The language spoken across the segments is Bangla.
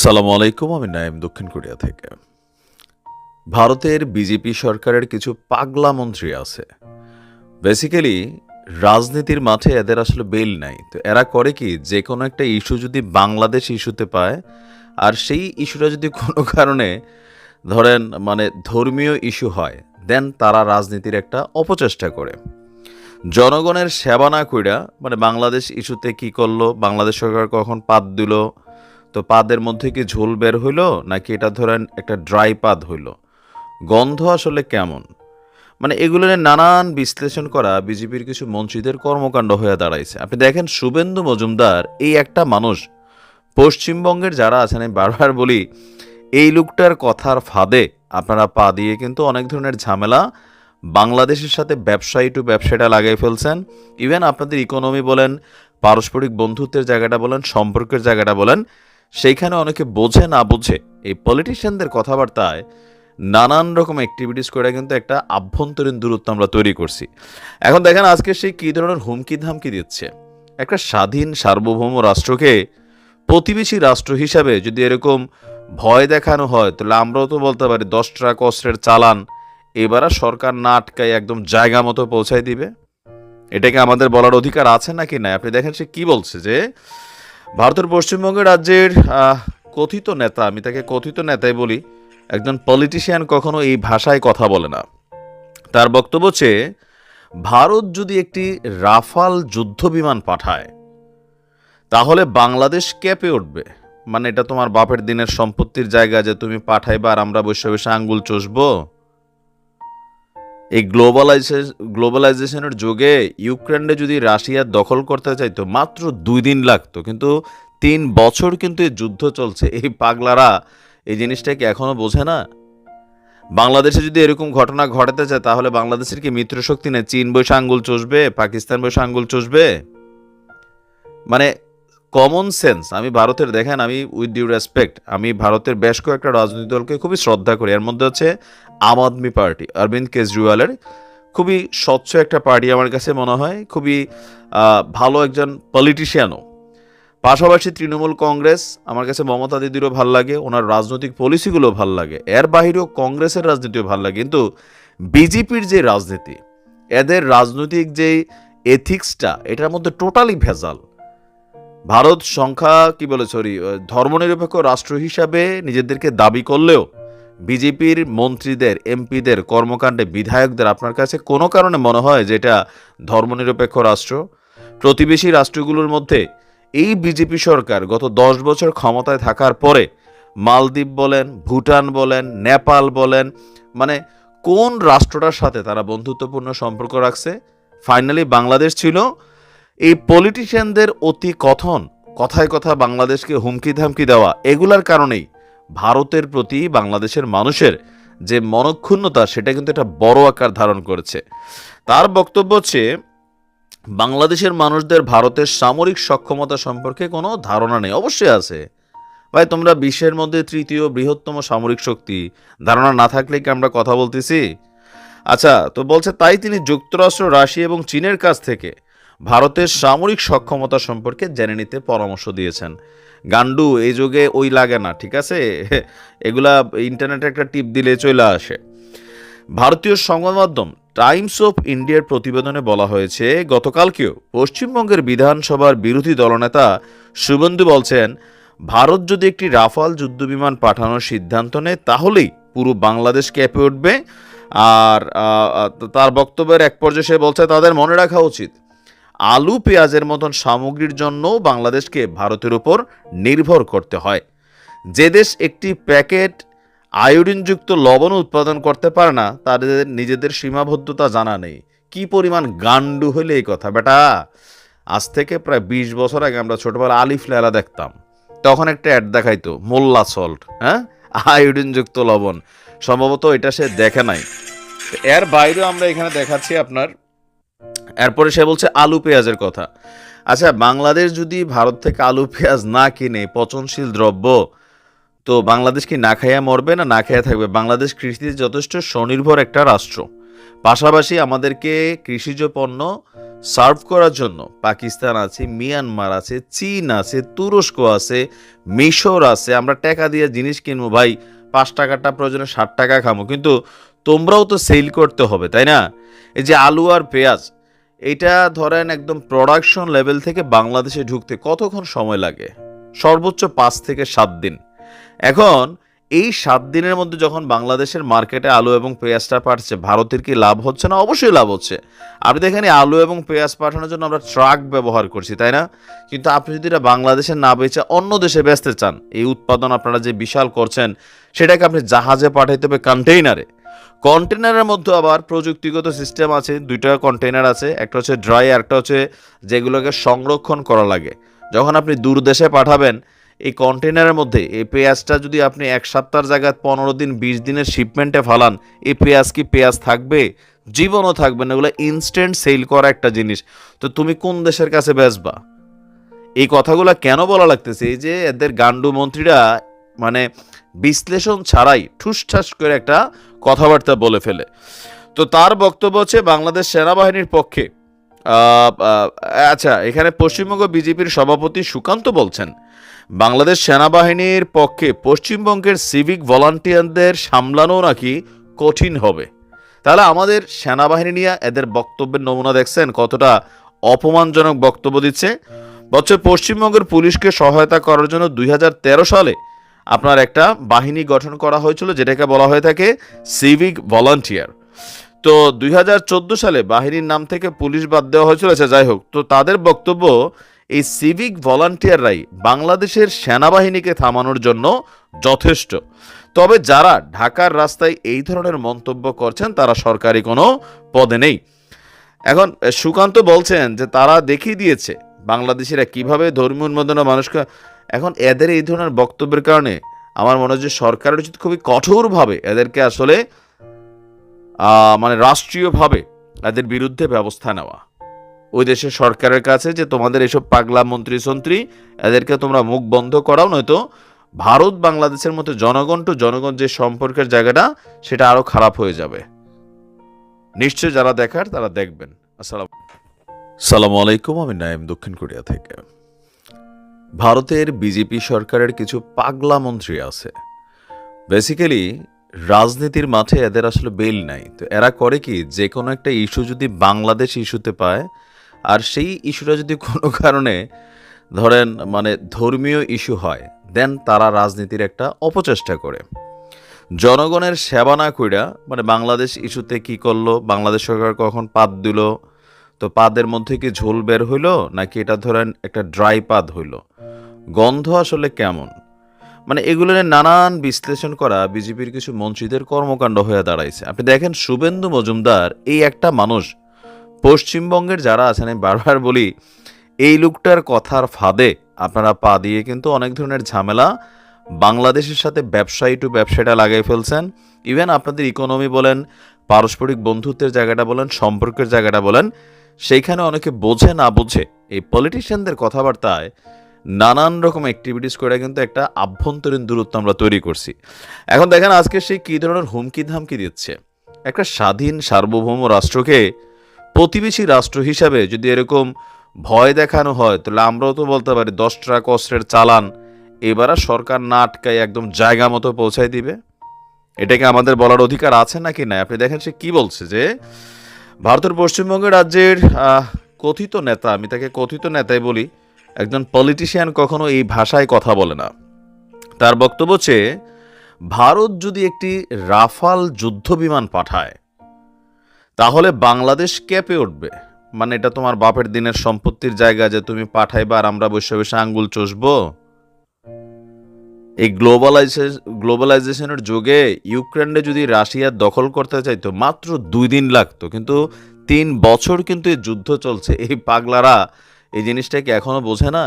সালামু আলাইকুম, আমি নাইম দক্ষিণ কোরিয়া থেকে। ভারতের বিজেপি সরকারের কিছু পাগলা মন্ত্রী আছে। বেসিক্যালি রাজনীতির মাঠে এদের আসলে বেল নাই। তো এরা করে কি, যে কোনো একটা ইস্যু যদি বাংলাদেশ ইস্যুতে পায়, আর সেই ইস্যুটা যদি কোনো কারণে ধরেন ধর্মীয় ইস্যু হয়, দেন তারা রাজনীতির একটা অপচেষ্টা করে। জনগণের সেবা না কইরা বাংলাদেশ ইস্যুতে কি করলো, বাংলাদেশ সরকার কখন পাত দিল, তো পাদের মধ্যে কি ঝোল বের হইলো নাকি এটা ধরেন একটা ড্রাই পাদ হইলো, গন্ধ আসলে কেমন, এগুলো নিয়ে নানান বিশ্লেষণ করা বিজেপির কিছু মন্ত্রীদের কর্মকাণ্ড হয়ে দাঁড়াইছে। আপনি দেখেন, শুভেন্দু মজুমদার এই একটা মানুষ, পশ্চিমবঙ্গের যারা আছেন, আমি বারবার বলি, এই লোকটার কথার ফাঁদে আপনারা পা দিয়ে কিন্তু অনেক ধরনের ঝামেলা বাংলাদেশের সাথে ব্যবসায়ী টু ব্যবসাটা লাগাই ফেলছেন। ইভেন আপনাদের ইকোনমি বলেন, পারস্পরিক বন্ধুত্বের জায়গাটা বলেন, সম্পর্কের জায়গাটা বলেন, সেইখানে অনেকে বোঝে না বুঝে এই পলিটিশিয়ানদের কথাবার্তায় নানান রকম অ্যাক্টিভিটিস করে কিন্তু একটা আভ্যন্তরীণ দূরত্ব আমরা তৈরি করছি। এখন দেখেন আজকে সেই কী ধরনের হুমকি ধামকি দিচ্ছে। একটা স্বাধীন সার্বভৌম রাষ্ট্রকে প্রতিবেশী রাষ্ট্র হিসাবে যদি এরকম ভয় দেখানো হয়, তাহলে আমরাও তো বলতে পারি 10 ট্রাক অস্ত্রের চালান এবার আর সরকার না আটকায় একদম জায়গা মতো পৌঁছায় দিবে। এটাকে আমাদের বলার অধিকার আছে নাকি না? আপনি দেখেন সে কি বলছে, যে ভারতের পশ্চিমবঙ্গ রাজ্যের কথিত নেতা, আমি তাকে কথিত নেতাই বলি, একজন পলিটিশিয়ান কখনো এই ভাষায় কথা বলে না। তার বক্তব্য হচ্ছে, ভারত যদি একটি রাফাল যুদ্ধ বিমান পাঠায় তাহলে বাংলাদেশ কেঁপে উঠবে। এটা তোমার বাপের দিনের সম্পত্তির জায়গা যে তুমি পাঠাইবা আর আমরা বসে বসে আঙ্গুল চষবো? এই গ্লোবালাইজেশনের যুগে ইউক্রেনে যদি রাশিয়া দখল করতে চাইতো মাত্র 2 দিন লাগতো, কিন্তু 3 বছর কিন্তু এই যুদ্ধ চলছে। এই পাগলারা এই জিনিসটা কি এখনো বোঝে না? বাংলাদেশে যদি এরকম ঘটনা ঘটাতে চায় তাহলে বাংলাদেশের কি মিত্রশক্তি নেই? চীন বসে আঙ্গুল চষবে, পাকিস্তান বসে আঙ্গুল চষবে? মানে কমন সেন্স। আমি ভারতের, দেখেন, আমি উইথ ডিউ রেসপেক্ট, আমি ভারতের বেশ কয়েকটা রাজনৈতিক দলকে খুবই শ্রদ্ধা করি। এর মধ্যে হচ্ছে আম আদমি পার্টি, অরবিন্দ কেজরিওয়ালের খুবই স্বচ্ছ একটা পার্টি আমার কাছে মনে হয়, খুবই ভালো একজন পলিটিশিয়ানও। পাশাপাশি তৃণমূল কংগ্রেস আমার কাছে মমতা দিদিরও ভাল লাগে, ওনার রাজনৈতিক পলিসিগুলো ভাল লাগে, এর বাহিরেও কংগ্রেসের রাজনীতিও ভাল লাগে। কিন্তু বিজেপির যে রাজনীতি, এদের রাজনৈতিক যে এথিক্সটা, এটার মধ্যে টোটালি ভেজাল। ভারত ধর্মনিরপেক্ষ রাষ্ট্র হিসাবে নিজেদেরকে দাবি করলেও বিজেপির মন্ত্রীদের, এমপিদের কর্মকাণ্ডে, বিধায়কদের আপনার কাছে কোনো কারণে মনে হয় যে এটা ধর্মনিরপেক্ষ রাষ্ট্র? প্রতিবেশী রাষ্ট্রগুলোর মধ্যে এই বিজেপি সরকার গত 10 বছর ক্ষমতায় থাকার পরে মালদ্বীপ বলেন, ভুটান বলেন, নেপাল বলেন, কোন রাষ্ট্রটার সাথে তারা বন্ধুত্বপূর্ণ সম্পর্ক রাখছে? ফাইনালি বাংলাদেশ ছিল। এই পলিটিশিয়ানদের অতি কথায় কথা বাংলাদেশকে হুমকি ধামকি দেওয়া, এগুলার কারণেই ভারতের প্রতি বাংলাদেশের মানুষের যে মনক্ষুণ্ণতা, সেটা কিন্তু একটা বড় আকার ধারণ করেছে। তার বক্তব্য হচ্ছে, বাংলাদেশের মানুষদের ভারতের সামরিক সক্ষমতা সম্পর্কে কোনো ধারণা নেই। অবশ্যই আছে ভাই, তোমরা বিশ্বের মধ্যে 3য় বৃহত্তম সামরিক শক্তি, ধারণা না থাকলে কি আমরা কথা বলতেছি? আচ্ছা, তো বলছে তাই তিনি যুক্তরাষ্ট্র, রাশিয়া এবং চীনের কাছ থেকে ভারতের সামরিক সক্ষমতা সম্পর্কে জেনে নিতে পরামর্শ দিয়েছেন। গান্ডু, এই যুগে ওই লাগে না, ঠিক আছে? এগুলা ইন্টারনেটে একটা টিপ দিলে চলে আসে। ভারতীয় সংবাদ মাধ্যম টাইমস অফ ইন্ডিয়ার প্রতিবেদনে বলা হয়েছে, গতকালকেও পশ্চিমবঙ্গের বিধানসভার বিরোধী দলনেতা শুভেন্দু বলছেন, ভারত যদি একটি রাফাল যুদ্ধবিমান পাঠানোর সিদ্ধান্ত নেয় তাহলেই পুরো বাংলাদেশ কেঁপে উঠবে। আর তার বক্তব্যের এক পর্যায়ে সে বলছে, তাদের মনে রাখা উচিত আলু পেঁয়াজের মতন সামগ্রীর জন্য বাংলাদেশকে ভারতের উপর নির্ভর করতে হয়। যে দেশ একটি প্যাকেট আয়োডিনযুক্ত লবণ উৎপাদন করতে পারে না, তাদের নিজেদের সীমাবদ্ধতা জানা নেই। কি পরিমাণ গান্ডু হলে এই কথা বেটা! আজ থেকে প্রায় 20 বছর আগে আমরা ছোটবেলা আলিফ লেলা দেখতাম, তখন একটা অ্যাড দেখাইতো মোল্লা সল্ট, হ্যাঁ, আয়োডিনযুক্ত লবণ। সম্ভবত এটা সে দেখে নাই। এর বাইরেও আমরা এখানে দেখাচ্ছি আপনার। এরপরে সে বলছে আলু পেঁয়াজের কথা। আচ্ছা, বাংলাদেশ যদি ভারত থেকে আলু পেঁয়াজ না কিনে, পচনশীল দ্রব্য, তো বাংলাদেশ কি না খাইয়া মরবে না না খাইয়া থাকবে? বাংলাদেশ কৃষিতে যথেষ্ট স্বনির্ভর একটা রাষ্ট্র। পাশাপাশি আমাদেরকে কৃষিজ পণ্য সার্ভ করার জন্য পাকিস্তান আছে, মিয়ানমার আছে, চীন আছে, তুরস্ক আছে, মিশর আছে। আমরা টাকা দিয়ে জিনিস কিনবো ভাই, 5 টাকাটা প্রয়োজনে 60 টাকা খামো, কিন্তু তোমরাও তো সেল করতে হবে, তাই না? এই যে আলু আর পেঁয়াজ, এটা ধরেন একদম প্রোডাকশন লেভেল থেকে বাংলাদেশে ঢুকতে কতক্ষণ সময় লাগে? সর্বোচ্চ 5 থেকে 7 দিন। এখন এই 7 দিনের মধ্যে যখন বাংলাদেশের মার্কেটে আলু এবং পেঁয়াজটা পাঠাচ্ছে, ভারতের কি লাভ হচ্ছে না? অবশ্যই লাভ হচ্ছে। আপনি দেখেন এই আলু এবং পেঁয়াজ পাঠানোর জন্য আমরা ট্রাক ব্যবহার করছি, তাই না? কিন্তু আপনি যদি এটা বাংলাদেশে না বেচে অন্য দেশে বেচতে চান, এই উৎপাদন আপনারা যে বিশাল করছেন, সেটাকে আপনি জাহাজে পাঠাইতে হবে, কন্টেইনারে। কন্টেনারের মধ্যে আবার প্রযুক্তিগত সিস্টেম আছে, 2টা কন্টেনার আছে, একটা হচ্ছে ড্রাই, একটা হচ্ছে যেগুলোকে সংরক্ষণ করা লাগে। যখন আপনি দূর দেশে পাঠাবেন, এই কন্টেনারের মধ্যে এই পেঁয়াজটা যদি আপনি 1 সপ্তাহের জায়গায় 15 দিন 20 দিনের শিপমেন্টে ফালান, এই পেঁয়াজ কি পেঁয়াজ থাকবে? জীবনও থাকবে না। এগুলো ইনস্ট্যান্ট সেল করা একটা জিনিস। তো তুমি কোন দেশের কাছে বেচবা? এই কথাগুলো কেন বলা লাগতেছে? এই যে এদের গান্ডু মন্ত্রীরা মানে বিশ্লেষণ ছাড়াই ঠুসঠাস করে একটা কথাবার্তা বলে ফেলে। তো তার বক্তব্য হচ্ছে বাংলাদেশ সেনাবাহিনীর পক্ষে। আচ্ছা, এখানে পশ্চিমবঙ্গ বিজেপির সভাপতি সুকান্ত বলছেন, বাংলাদেশ সেনাবাহিনীর পক্ষে পশ্চিমবঙ্গের সিভিক ভলান্টিয়ারদের সামলানো নাকি কঠিন হবে। তাহলে আমাদের সেনাবাহিনী নিয়ে এদের বক্তব্যের নমুনা দেখছেন কতটা অপমানজনক বক্তব্য দিচ্ছে? বছর পশ্চিমবঙ্গের পুলিশকে সহায়তা করার জন্য 2013 সালে আপনার একটা বাহিনী গঠন করা হয়েছিল, যেটাকে বলা হয়ে থাকে সিভিক ভলান্টিয়ার। তো 2014 সালে বাহিনীর নাম থেকে পুলিশ বাদ দেওয়া হয়েছিল। আচ্ছা, যাই হোক, তো তাদের বক্তব্য এই সিভিক ভলান্টিয়াররাই বাংলাদেশের সেনাবাহিনীকে থামানোর জন্য যথেষ্ট। তবে যারা ঢাকার রাস্তায় এই ধরনের মন্তব্য করছেন তারা সরকারি কোনো পদে নেই। এখন সুকান্ত বলছেন যে তারা দেখিয়ে দিয়েছে বাংলাদেশিরা কিভাবে ধর্মীয় উন্মাদনা মানুষকে। এখন এদের এই ধরনের বক্তব্যের কারণে আমার মনে হয় যে সরকারের উচিত খুবই কঠোরভাবে এদেরকে আসলে মানে রাষ্ট্রীয়ভাবে এদের বিরুদ্ধে ব্যবস্থা নেওয়া। ওই দেশের সরকারের কাছে যে তোমাদের এসব পাগলা মন্ত্রী সন্ত্রী, এদেরকে তোমরা মুখ বন্ধ করাও, নয়তো ভারত বাংলাদেশের মতো জনগণ টু জনগণ যে সম্পর্কের জায়গাটা, সেটা আরো খারাপ হয়ে যাবে। নিশ্চয় যারা দেখার তারা দেখবেন। আসসালামু আলাইকুম, আমি নাইম, দক্ষিণ কোরিয়া থেকে। ভারতের বিজেপি সরকারের কিছু পাগলা মন্ত্রী আছে, বেসিক্যালি রাজনীতির মাঠে এদের আসলে বেল নাই। তো এরা করে কি, যে কোনো একটা ইস্যু যদি বাংলাদেশ ইস্যুতে পায়, আর সেই ইস্যুটা যদি কোনো কারণে ধরেন মানে ধর্মীয় ইস্যু হয়, দেন তারা রাজনীতির একটা অপচেষ্টা করে। জনগণের সেবা না কইরা মানে বাংলাদেশ ইস্যুতে কি করলো, বাংলাদেশ সরকার কখন পাদ দিল, তো পাদের মধ্যে কি ঝোল বের হইলো নাকি এটা ধরেন একটা ড্রাই পাদ হইলো, গন্ধ আসলে কেমন, মানে এগুলো নিয়ে নানান বিশ্লেষণ করা বিজেপির কিছু মন্ত্রীদের কর্মকাণ্ড হয়ে দাঁড়াইছে। আপনি দেখেন শুভেন্দু মজুমদার এই একটা মানুষ, পশ্চিমবঙ্গের যারা আছেন, আমি বারবার বলি, এই লোকটার কথার ফাঁদে আপনারা পা দিয়ে কিন্তু অনেক ধরনের ঝামেলা বাংলাদেশের সাথে ব্যবসায়ী টু ব্যবসাটা লাগাই ফেলছেন। ইভেন আপনাদের ইকোনমি বলেন, পারস্পরিক বন্ধুত্বের জায়গাটা বলেন, সম্পর্কের জায়গাটা বলেন, সেইখানে অনেকে বোঝে না বুঝে এই পলিটিশিয়ানদের কথাবার্তায় নানান রকম অ্যাক্টিভিটিস করে কিন্তু একটা আভ্যন্তরীণ দূরত্ব আমরা তৈরি করছি। এখন দেখেন আজকে সে কী ধরনের হুমকি ধামকি দিচ্ছে। একটা স্বাধীন সার্বভৌম রাষ্ট্রকে প্রতিবেশী রাষ্ট্র হিসাবে যদি এরকম ভয় দেখানো হয়, তাহলে আমরাও তো বলতে পারি 10 ট্রাক অস্ত্রের চালান এবার আর সরকার না আটকায় একদম জায়গা মতো পৌঁছায় দিবে। এটাকে আমাদের বলার অধিকার আছে নাকি নাই? আপনি দেখেন সে কি বলছে, যে ভারতের পশ্চিমবঙ্গ রাজ্যের কথিত নেতা, আমি তাকে কথিত নেতাই বলি, একজন পলিটিশিয়ান কখনো এই ভাষায় কথা বলে না। তার বক্তব্য হচ্ছে, ভারত যদি একটি রাফাল যুদ্ধ বিমান পাঠায় তাহলে বাংলাদেশ কেঁপে উঠবে। মানে এটা তোমার বাপের দিনের সম্পত্তির জায়গা যে তুমি পাঠাইবা আর আমরা বসে বসে আঙ্গুল চষবো? এই গ্লোবালাইজেশনের যুগে ইউক্রেনে যদি রাশিয়া দখল করতে চাইতো মাত্র 2 দিন লাগতো, কিন্তু 3 বছর কিন্তু এই যুদ্ধ চলছে। এই পাগলারা এই জিনিসটাকে এখনো বোঝে না।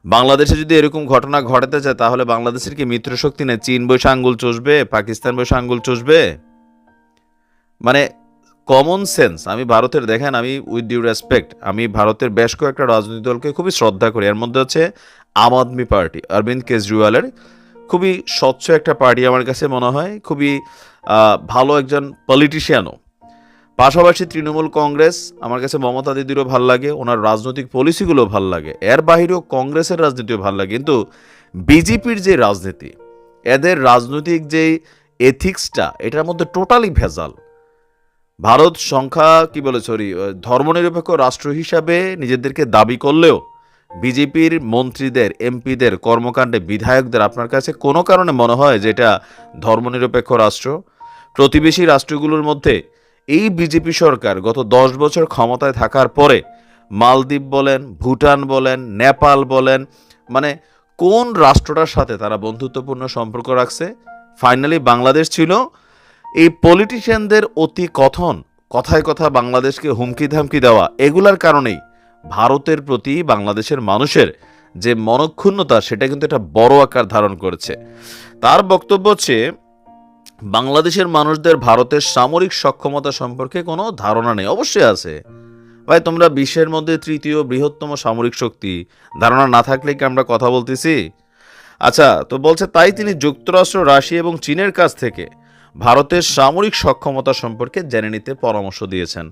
বাংলাদেশে যদি এরকম ঘটনা ঘটাতে চায় তাহলে বাংলাদেশের কি মিত্রশক্তি নেই? চীন বসে আঙ্গুল চষবে, পাকিস্তান বসে আঙ্গুল চষবে? মানে কমন সেন্স। আমি ভারতের, দেখেন আমি উইথ ডিউ রেসপেক্ট, আমি ভারতের বেশ কয়েকটা রাজনৈতিক দলকে খুবই শ্রদ্ধা করি। এর মধ্যে হচ্ছে আম আদমি পার্টি, অরবিন্দ কেজরিওয়ালের খুবই স্বচ্ছ একটা পার্টি আমার কাছে মনে হয়, খুবই ভালো একজন পলিটিশিয়ানও। পাশাপাশি তৃণমূল কংগ্রেস আমার কাছে মমতা দিদিরও ভাল লাগে, ওনার রাজনৈতিক পলিসিগুলো ভাল লাগে, এর বাহিরেও কংগ্রেসের রাজনীতিও ভাল লাগে। কিন্তু বিজেপির যে রাজনীতি, এদের রাজনৈতিক যে এথিক্সটা, এটার মধ্যে টোটালি ভেজাল। ভারত ধর্মনিরপেক্ষ রাষ্ট্র হিসাবে নিজেদেরকে দাবি করলেও বিজেপির মন্ত্রীদের, এমপিদের কর্মকাণ্ডে, বিধায়কদের আপনার কাছে কোনো কারণে মনে হয় যে এটা ধর্মনিরপেক্ষ রাষ্ট্র? প্রতিবেশী রাষ্ট্রগুলোর মধ্যে এই বিজেপি সরকার গত 10 বছর ক্ষমতায় থাকার পরে মালদ্বীপ বলেন, ভুটান বলেন, নেপাল বলেন, মানে কোন রাষ্ট্রটার সাথে তারা বন্ধুত্বপূর্ণ সম্পর্ক রাখছে? ফাইনালি বাংলাদেশ ছিল। এই পলিটিশিয়ানদের অতি কথন, কথায় কথা বাংলাদেশকে হুমকি ধামকি দেওয়া, এগুলার কারণেই ভারতের প্রতি বাংলাদেশের মানুষের যে মনক্ষুণ্ণতা, সেটা কিন্তু একটা বড় আকার ধারণ করেছে। তার বক্তব্য হচ্ছে বাংলাদেশের মানুষদের ভারতের সামরিক সক্ষমতা সম্পর্কে কোনো ধারণা নেই। অবশ্যই আছে ভাই, তোমরা বিশ্বের মধ্যে তৃতীয় বৃহত্তম সামরিক শক্তি, ধারণা না থাকলে কি আমরা কথা বলতেছি? আচ্ছা, তো বলছে তাই তিনি যুক্তরাষ্ট্র, রাশিয়া এবং চীনের কাছ থেকে ভারতের সামরিক সক্ষমতা সম্পর্কে জেনে নিতে পরামর্শ দিয়েছেন।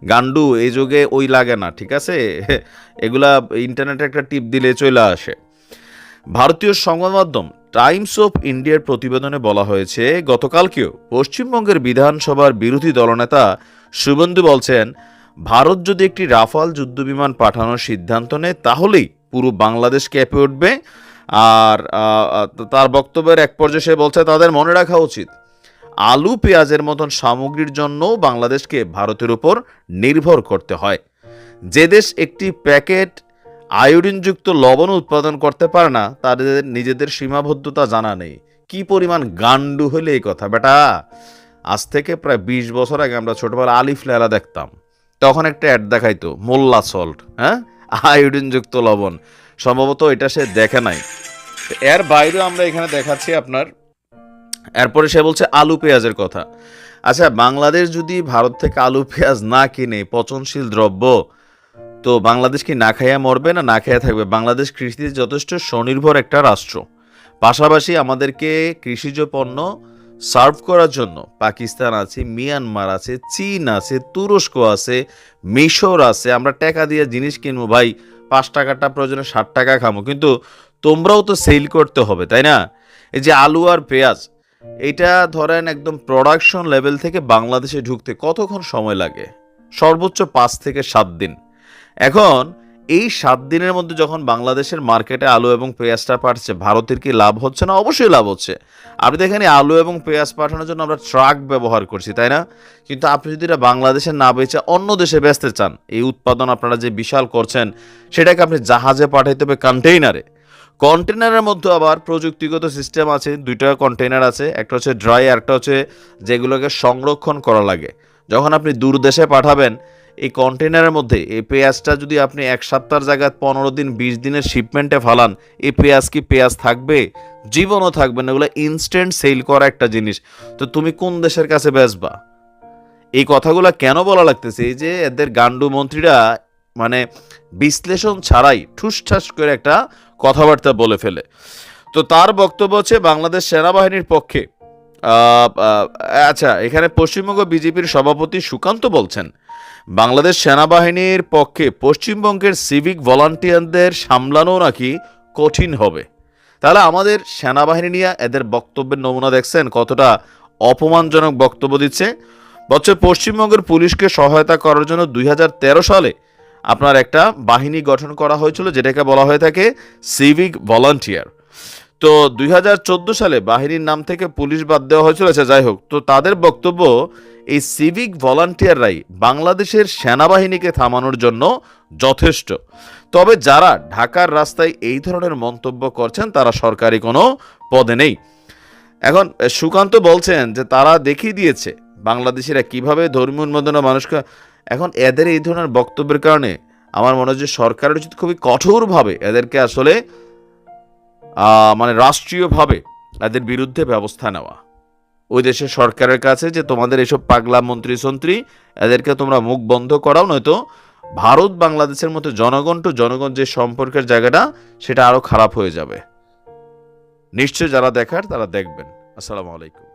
গান্ডু, এই যুগে ওই লাগে না, ঠিক আছে? এগুলা ইন্টারনেটে একটা টিপ দিলে চলে আসে। ভারতীয় সংবাদ মাধ্যম টাইমস অফ ইন্ডিয়ার প্রতিবেদনে বলা হয়েছে, গতকালকেও পশ্চিমবঙ্গের বিধানসভার বিরোধী দলনেতা শুভেন্দু বলছেন, ভারত যদি একটি রাফাল যুদ্ধবিমান পাঠানোর সিদ্ধান্ত নেয় তাহলেই পুরো বাংলাদেশ কেঁপে উঠবে। আর তার বক্তব্যের এক পর্যায়ে সে বলছে, তাদের মনে রাখা উচিত আলু পেঁয়াজের মতন সামগ্রীর জন্য বাংলাদেশকে ভারতের উপর নির্ভর করতে হয়। যে দেশ একটি প্যাকেট আয়োডিনযুক্ত লবণ উৎপাদন করতে পারে না, তাদের নিজেদের সীমাবদ্ধতা জানা নেই। কি পরিমাণ গান্ডু হলে এই কথা বেটা! আজ থেকে প্রায় 20 বছর আগে আমরা ছোটবেলা আলিফ লেলা দেখতাম, তখন একটা অ্যাড দেখাইতো মোল্লা সল্ট, হ্যাঁ, আয়োডিনযুক্ত লবণ। সম্ভবত এটা সে দেখে নাই। এর বাইরেও আমরা এখানে দেখাচ্ছি আপনার। এরপরে সে বলছে আলু পেঁয়াজের কথা। আচ্ছা, বাংলাদেশ যদি ভারত থেকে আলু পেঁয়াজ না কিনে, পচনশীল দ্রব্য, তো বাংলাদেশ কি না খাইয়া মরবে না না খাইয়া থাকবে? বাংলাদেশ কৃষিতে যথেষ্ট স্বনির্ভর একটা রাষ্ট্র। পাশাপাশি আমাদেরকে কৃষিজ পণ্য সার্ভ করার জন্য পাকিস্তান আছে, মিয়ানমার আছে, চীন আছে, তুরস্ক আছে, মিশর আছে। আমরা টাকা দিয়ে জিনিস কিনবো ভাই, 5 টাকাটা প্রয়োজনে 60 টাকা খামো, কিন্তু তোমরাও তো সেল করতে হবে, তাই না? এই যে আলু আর পেঁয়াজ, এটা ধরেন একদম প্রোডাকশন লেভেল থেকে বাংলাদেশে ঢুকতে কতক্ষণ সময় লাগে? সর্বোচ্চ 5 থেকে 7 দিন। এখন এই 7 দিনের মধ্যে যখন বাংলাদেশের মার্কেটে আলু এবং পেঁয়াজটা পাঠছে, ভারতের কি লাভ হচ্ছে না? অবশ্যই লাভ হচ্ছে। আপনি দেখেন আলু এবং পেঁয়াজ পাঠানোর জন্য আমরা ট্রাক ব্যবহার করছি, তাই না? কিন্তু আপনি যদি এটা বাংলাদেশে না বেচে অন্য দেশে বেচতে চান, এই উৎপাদন আপনারা যে বিশাল করছেন, সেটাকে আপনি জাহাজে পাঠাইতে হবে, কন্টেইনারে। কন্টেনারের মধ্যে আবার প্রযুক্তিগত সিস্টেম আছে, 2টা কন্টেনার আছে, একটা হচ্ছে ড্রাই, একটা হচ্ছে যেগুলোকে সংরক্ষণ করা লাগে। যখন আপনি দূর দেশে পাঠাবেন, এই কন্টেনারের মধ্যে এই পেঁয়াজটা যদি আপনি 1 সপ্তাহের জায়গায় 15 দিন 20 দিনের শিপমেন্টে ফালান, এই পেঁয়াজ কি পেঁয়াজ থাকবে? জীবনও থাকবে না। এগুলো ইনস্ট্যান্ট সেল করা একটা জিনিস। তো তুমি কোন দেশের কাছে বেচবা? এই কথাগুলো কেন বলা লাগতেছে? এই যে এদের গান্ডু মন্ত্রীরা মানে বিশ্লেষণ ছাড়াই ঠুসঠাস করে একটা কথাবার্তা বলে ফেলে। তো তার বক্তব্য হচ্ছে বাংলাদেশ সেনাবাহিনীর পক্ষে। আচ্ছা, এখানে পশ্চিমবঙ্গ বিজেপির সভাপতি সুকান্ত বলছেন, বাংলাদেশ সেনাবাহিনীর পক্ষে পশ্চিমবঙ্গের সিভিক ভলান্টিয়ারদের সামলানো নাকি কঠিন হবে। তাহলে আমাদের সেনাবাহিনী নিয়ে এদের বক্তব্যের নমুনা দেখছেন কতটা অপমানজনক বক্তব্য দিচ্ছে? বছর পশ্চিমবঙ্গের পুলিশকে সহায়তা করার জন্য 2013 সালে আপনার একটা বাহিনী গঠন করা হয়েছিল, যেটাকে বলা হয়ে থাকে সিভিক ভলান্টিয়ার। তো 2014 সালে বাহিনীর নাম থেকে পুলিশ বাদ দেওয়া হয়েছিল। আচ্ছা, যাই হোক, তো তাদের বক্তব্য এই সিভিক ভলান্টিয়াররাই বাংলাদেশের সেনাবাহিনীকে থামানোর জন্য যথেষ্ট। তবে যারা ঢাকার রাস্তায় এই ধরনের মন্তব্য করছেন তারা সরকারি কোনো পদে নেই। এখন সুকান্ত বলছেন যে তারা দেখিয়ে দিয়েছে বাংলাদেশিরা কিভাবে ধর্মীয় উন্মাদনা মানুষকে। এখন এদের এই ধরনের বক্তব্যের কারণে আমার মনে হয় যে সরকারের উচিত খুবই কঠোরভাবে এদেরকে আসলে রাষ্ট্রীয়ভাবে এদের বিরুদ্ধে ব্যবস্থা নেওয়া। ওই দেশের সরকারের কাছে যে তোমাদের এসব পাগলা মন্ত্রী সন্ত্রী, এদেরকে তোমরা মুখ বন্ধ করাও, নয়তো ভারত বাংলাদেশের মতো জনগণ টু জনগণ যে সম্পর্কের জায়গাটা, সেটা আরো খারাপ হয়ে যাবে। নিশ্চয় যারা দেখার তারা দেখবেন। আসসালামু আলাইকুম।